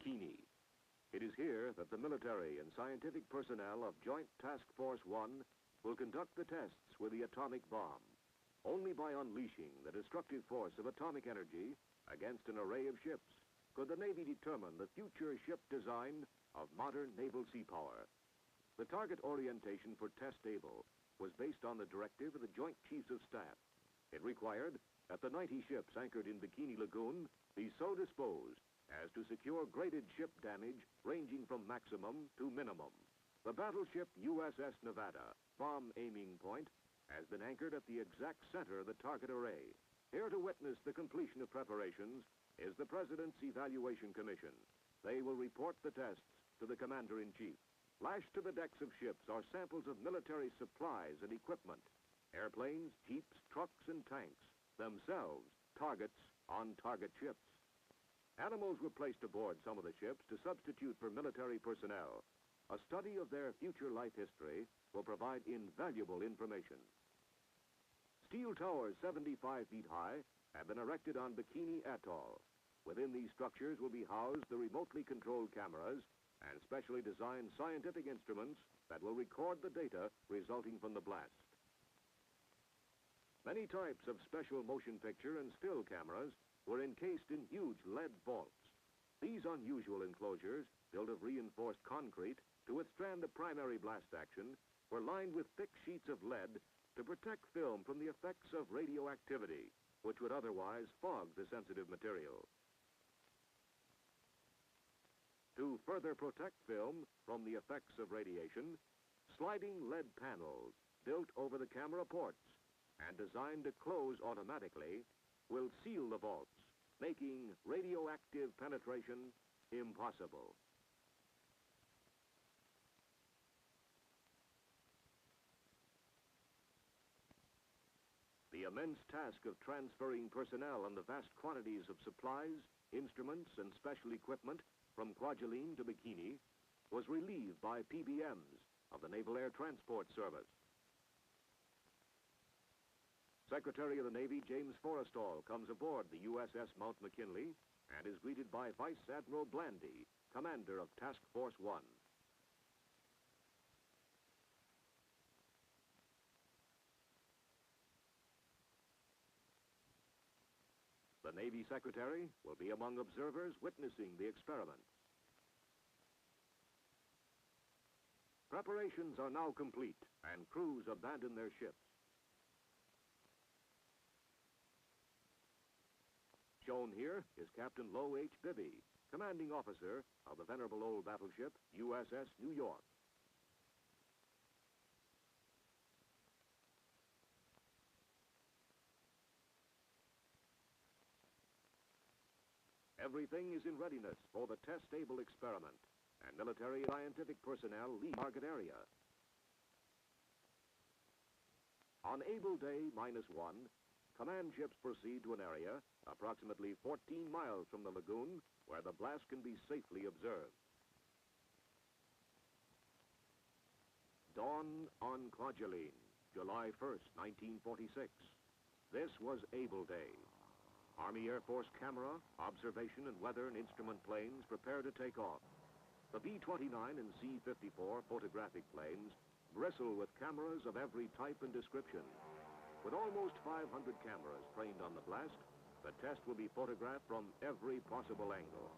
Bikini. It is here that the military and scientific personnel of Joint Task Force 1 will conduct the tests with the atomic bomb. Only by unleashing the destructive force of atomic energy against an array of ships could the Navy determine the future ship design of modern naval sea power. The target orientation for Test Able was based on the directive of the Joint Chiefs of Staff. It required that the 90 ships anchored in Bikini Lagoon be so disposed as to secure graded ship damage ranging from maximum to minimum. The battleship USS Nevada, bomb aiming point, has been anchored at the exact center of the target array. Here to witness the completion of preparations is the President's Evaluation Commission. They will report the tests to the Commander-in-Chief. Lashed to the decks of ships are samples of military supplies and equipment, airplanes, jeeps, trucks, and tanks, themselves targets on target ships. Animals were placed aboard some of the ships to substitute for military personnel. A study of their future life history will provide invaluable information. Steel towers 75 feet high have been erected on Bikini Atoll. Within these structures will be housed the remotely controlled cameras and specially designed scientific instruments that will record the data resulting from the blast. Many types of special motion picture and still cameras were encased in huge lead vaults. These unusual enclosures, built of reinforced concrete to withstand the primary blast action, were lined with thick sheets of lead to protect film from the effects of radioactivity, which would otherwise fog the sensitive material. To further protect film from the effects of radiation, sliding lead panels built over the camera ports and designed to close automatically will seal the vaults, making radioactive penetration impossible. The immense task of transferring personnel and the vast quantities of supplies, instruments, and special equipment from Kwajalein to Bikini was relieved by PBMs of the Naval Air Transport Service. Secretary of the Navy James Forrestal comes aboard the USS Mount McKinley and is greeted by Vice Admiral Blandy, commander of Task Force 1. The Navy Secretary will be among observers witnessing the experiment. Preparations are now complete and crews abandon their ships. Shown here is Captain Low H. Bibby, commanding officer of the venerable old battleship USS New York. Everything is in readiness for the test-able experiment, and military and scientific personnel leave the target area. On Able Day -1, command ships proceed to an area approximately 14 miles from the lagoon where the blast can be safely observed. Dawn on Kwajalein, July 1st, 1946. This was Able Day. Army Air Force camera, observation, and weather and instrument planes prepare to take off. The B-29 and C-54 photographic planes bristle with cameras of every type and description. With almost 500 cameras trained on the blast, the test will be photographed from every possible angle.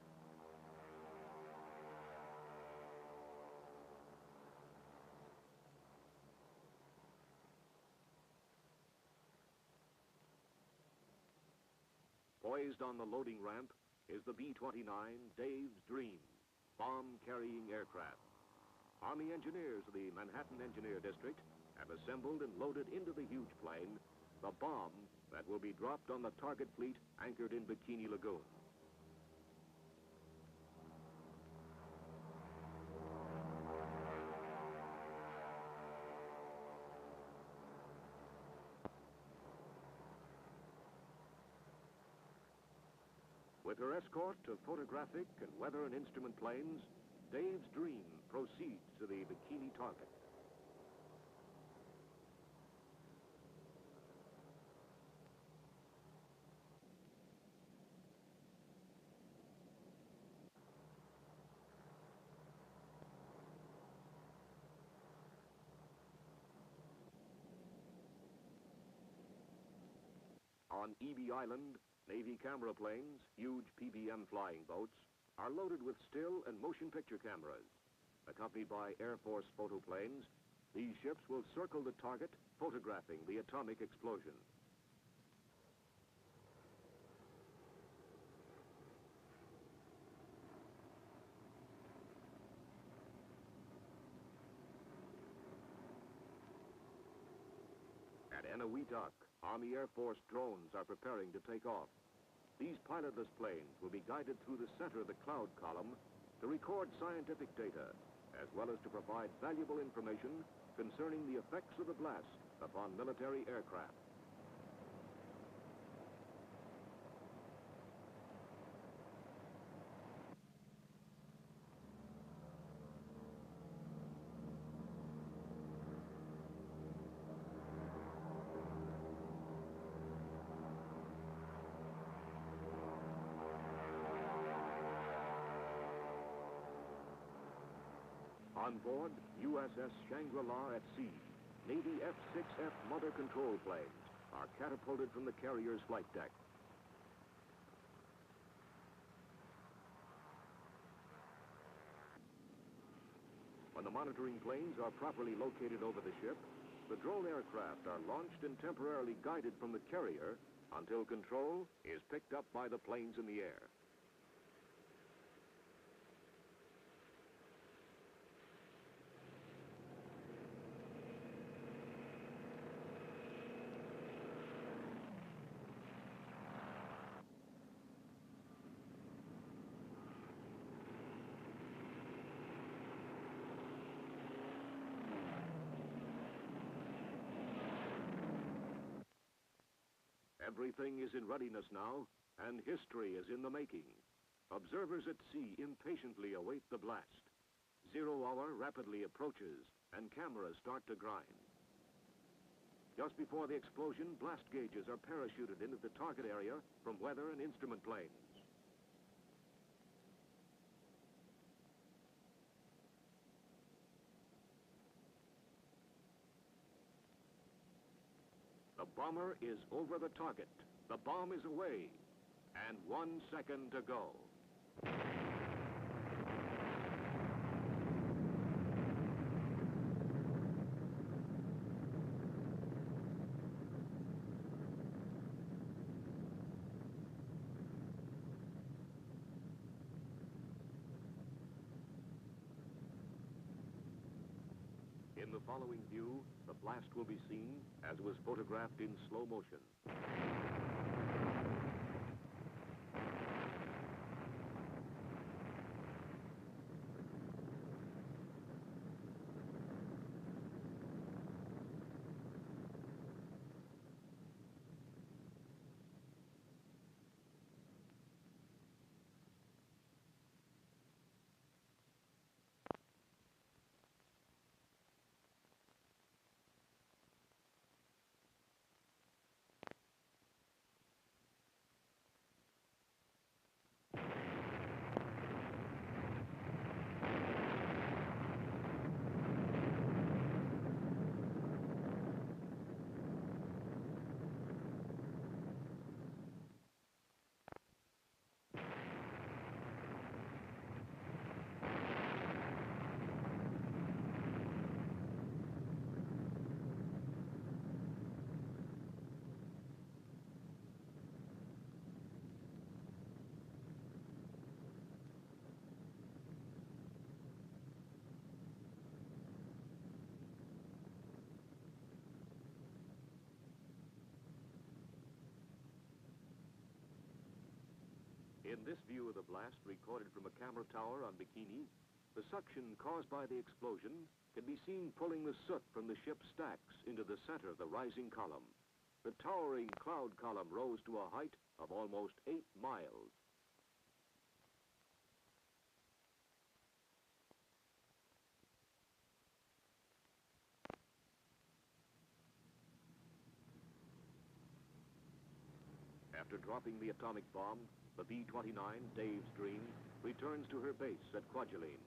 Poised on the loading ramp is the B-29 Dave's Dream, bomb-carrying aircraft. Army engineers of the Manhattan Engineer District have assembled and loaded into the huge plane the bomb that will be dropped on the target fleet anchored in Bikini Lagoon. With her escort of photographic and weather and instrument planes, Dave's Dream proceeds to the Bikini target. On EB Island, Navy camera planes, huge PBM flying boats, are loaded with still and motion picture cameras. Accompanied by Air Force photoplanes, these ships will circle the target, photographing the atomic explosion. At Eniwetok, Army Air Force drones are preparing to take off. These pilotless planes will be guided through the center of the cloud column to record scientific data, as well as to provide valuable information concerning the effects of the blast upon military aircraft. On board USS Shangri-La at sea, Navy F-6F mother control planes are catapulted from the carrier's flight deck. When the monitoring planes are properly located over the ship, the drone aircraft are launched and temporarily guided from the carrier until control is picked up by the planes in the air. Everything is in readiness now, and history is in the making. Observers at sea impatiently await the blast. 0 hour rapidly approaches, and cameras start to grind. Just before the explosion, blast gauges are parachuted into the target area from weather and instrument planes. The bomber is over the target. The bomb is away. And 1 second to go. In the following view, the blast will be seen as was photographed in slow motion. In this view of the blast recorded from a camera tower on Bikini, the suction caused by the explosion can be seen pulling the soot from the ship's stacks into the center of the rising column. The towering cloud column rose to a height of almost 8 miles. After dropping the atomic bomb, the B-29, Dave's Dream, returns to her base at Kwajalein.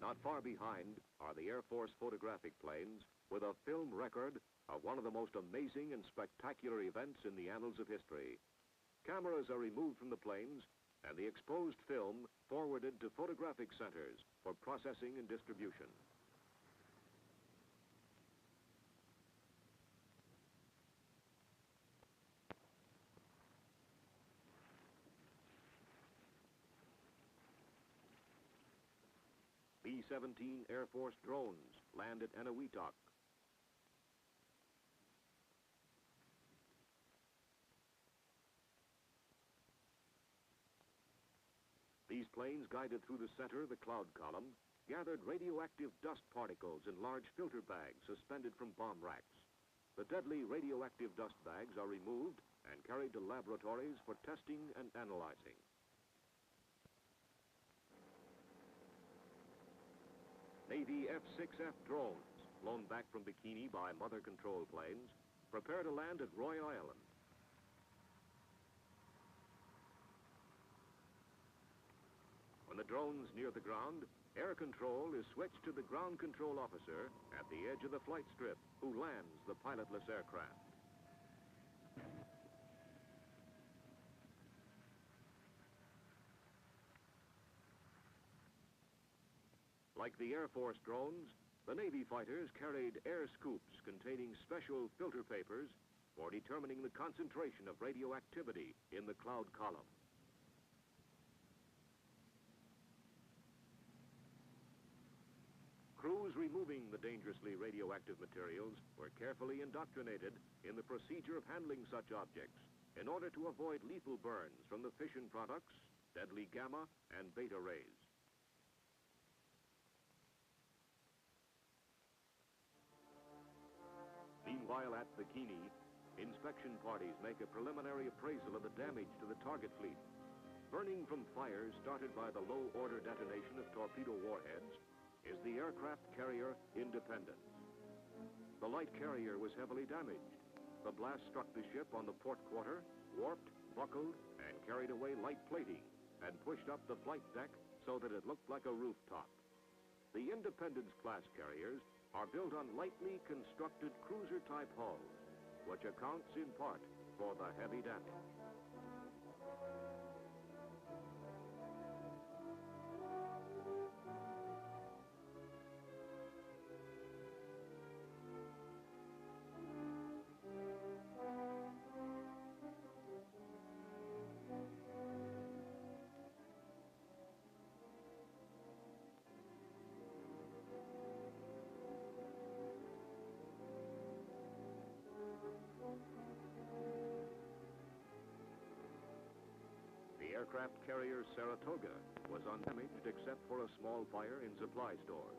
Not far behind are the Air Force photographic planes with a film record of one of the most amazing and spectacular events in the annals of history. Cameras are removed from the planes and the exposed film forwarded to photographic centers for processing and distribution. B-17 Air Force drones land at Eniwetok. These planes, guided through the center of the cloud column, gathered radioactive dust particles in large filter bags suspended from bomb racks. The deadly radioactive dust bags are removed and carried to laboratories for testing and analyzing. Navy F-6F drones, flown back from Bikini by mother control planes, prepare to land at Roy Island. When the drone's near the ground, air control is switched to the ground control officer at the edge of the flight strip, who lands the pilotless aircraft. Like the Air Force drones, the Navy fighters carried air scoops containing special filter papers for determining the concentration of radioactivity in the cloud column. Crews removing the dangerously radioactive materials were carefully indoctrinated in the procedure of handling such objects in order to avoid lethal burns from the fission products, deadly gamma and beta rays. Meanwhile, at Bikini, inspection parties make a preliminary appraisal of the damage to the target fleet. Burning from fires started by the low-order detonation of torpedo warheads is the aircraft carrier Independence. The light carrier was heavily damaged. The blast struck the ship on the port quarter, warped, buckled, and carried away light plating and pushed up the flight deck so that it looked like a rooftop. The Independence-class carriers are built on lightly constructed cruiser-type hulls, which accounts in part for the heavy damage. The aircraft carrier Saratoga was undamaged except for a small fire in supply stores.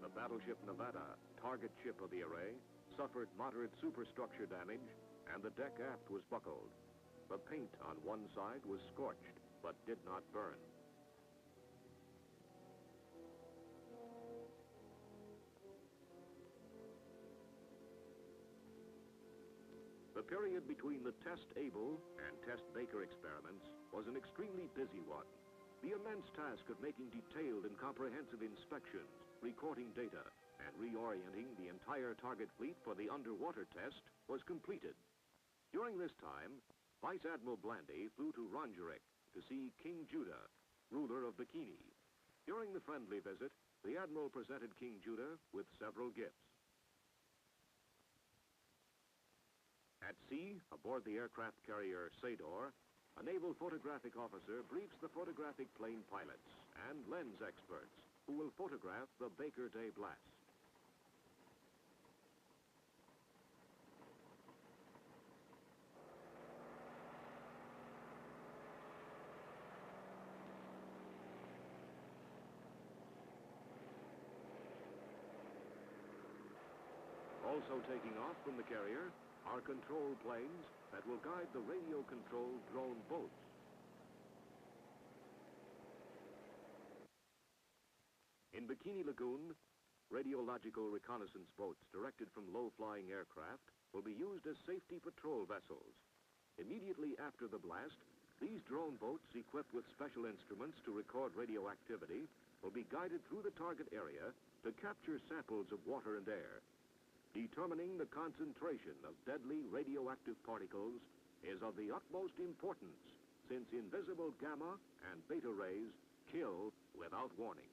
The battleship Nevada, target ship of the array, suffered moderate superstructure damage, and the deck aft was buckled. The paint on one side was scorched, but did not burn. The period between the Test Able and Test Baker experiments was an extremely busy one. The immense task of making detailed and comprehensive inspections, recording data, and reorienting the entire target fleet for the underwater test was completed. During this time, Vice Admiral Blandy flew to Rongerik to see King Judah, ruler of Bikini. During the friendly visit, the Admiral presented King Judah with several gifts. At sea, aboard the aircraft carrier Sador, a naval photographic officer briefs the photographic plane pilots and lens experts who will photograph the Baker Day blast. Also taking off from the carrier are control planes that will guide the radio-controlled drone boats. In Bikini Lagoon, radiological reconnaissance boats directed from low-flying aircraft will be used as safety patrol vessels. Immediately after the blast, these drone boats, equipped with special instruments to record radioactivity, will be guided through the target area to capture samples of water and air. Determining the concentration of deadly radioactive particles is of the utmost importance, since invisible gamma and beta rays kill without warning.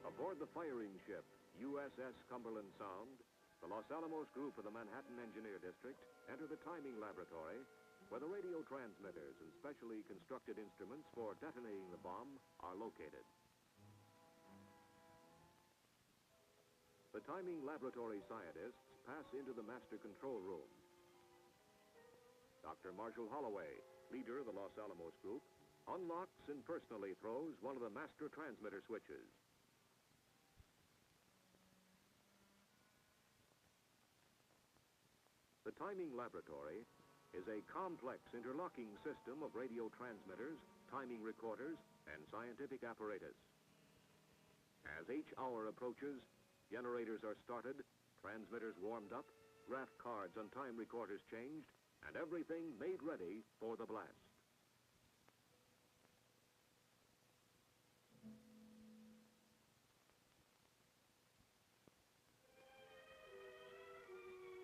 Aboard the firing ship USS Cumberland Sound, the Los Alamos group of the Manhattan Engineer District enter the timing laboratory, where the radio transmitters and specially constructed instruments for detonating the bomb are located. The timing laboratory scientists pass into the master control room. Dr. Marshall Holloway, leader of the Los Alamos group, unlocks and personally throws one of the master transmitter switches. The timing laboratory is a complex interlocking system of radio transmitters, timing recorders, and scientific apparatus. As H hour approaches, generators are started, transmitters warmed up, graph cards on time recorders changed, and everything made ready for the blast.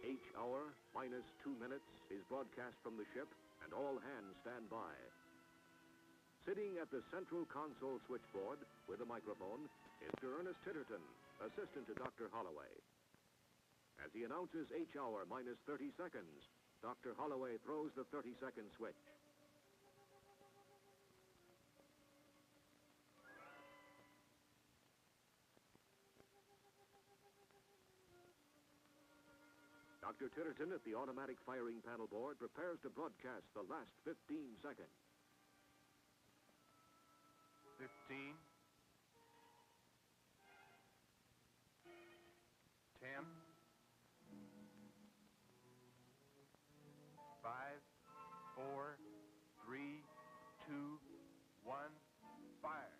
H hour minus 2 minutes is broadcast from the ship, and all hands stand by. Sitting at the central console switchboard with a microphone is Mr. Ernest Titterton, assistant to Dr. Holloway. As he announces H hour minus 30 seconds, Dr. Holloway throws the 30-second switch. Dr. Titterton at the automatic firing panel board prepares to broadcast the last 15 seconds. 15, 10, 5, 4, 3, 2, 1, fire.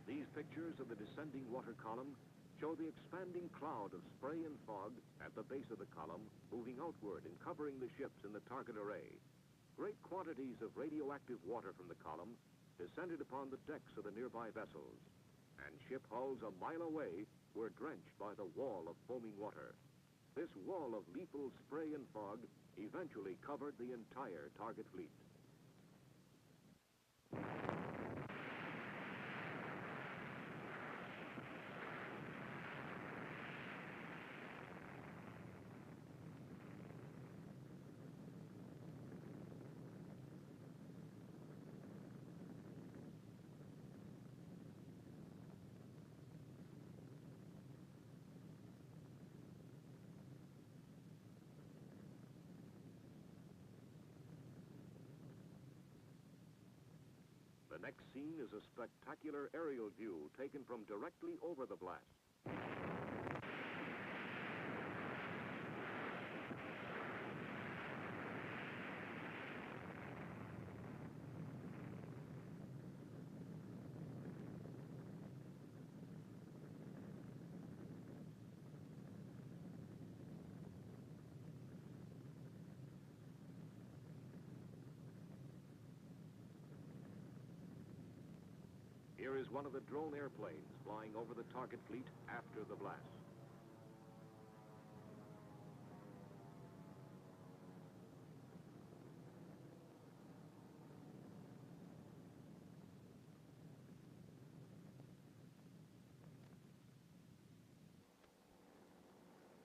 These pictures of the descending water column show the expanding cloud of spray and fog at the base of the column, moving outward and covering the ships in the target array. Great quantities of radioactive water from the column descended upon the decks of the nearby vessels, and ship hulls a mile away were drenched by the wall of foaming water. This wall of lethal spray and fog eventually covered the entire target fleet. The next scene is a spectacular aerial view taken from directly over the blast. Here is one of the drone airplanes flying over the target fleet after the blast.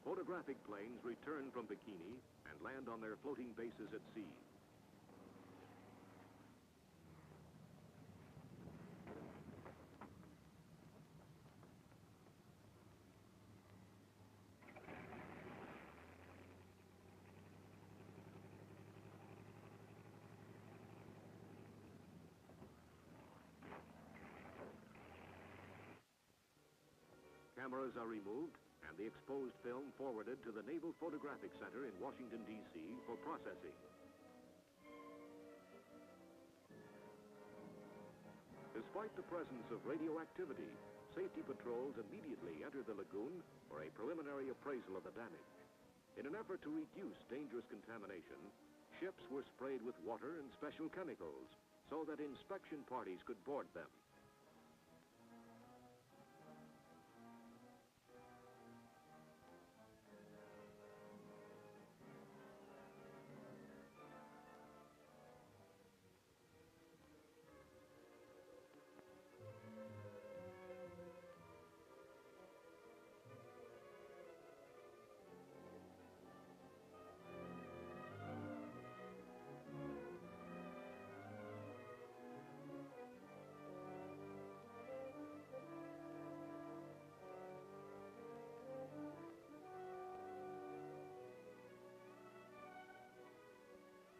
Photographic planes return from Bikini and land on their floating bases at sea. Cameras are removed and the exposed film forwarded to the Naval Photographic Center in Washington, D.C. for processing. Despite the presence of radioactivity, safety patrols immediately entered the lagoon for a preliminary appraisal of the damage. In an effort to reduce dangerous contamination, ships were sprayed with water and special chemicals so that inspection parties could board them.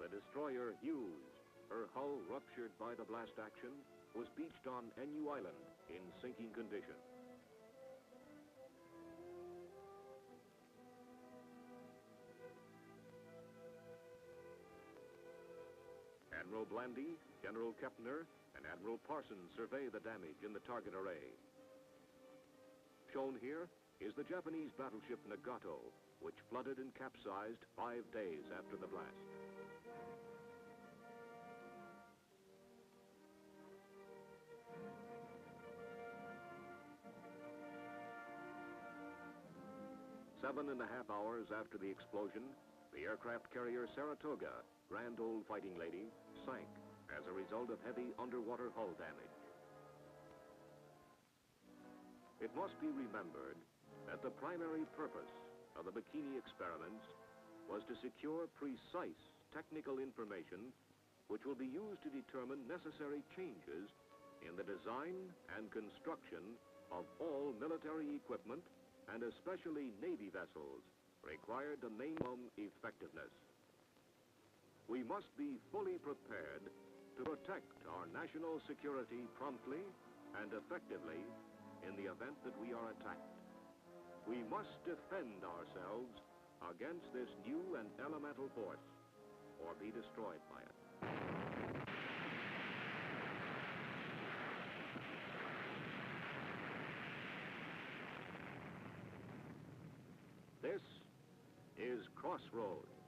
The destroyer Hughes, her hull ruptured by the blast action, was beached on Enu Island in sinking condition. Admiral Blandy, General Kepner, and Admiral Parsons survey the damage in the target array. Shown here is the Japanese battleship Nagato, which flooded and capsized 5 days after the blast. Seven and a half hours after the explosion, the aircraft carrier Saratoga, grand old fighting lady, sank as a result of heavy underwater hull damage. It must be remembered that the primary purpose of the Bikini experiments was to secure precise technical information which will be used to determine necessary changes in the design and construction of all military equipment and especially Navy vessels required to minimum effectiveness. We must be fully prepared to protect our national security promptly and effectively in the event that we are attacked. We must defend ourselves against this new and elemental force or be destroyed by it. This is Crossroads.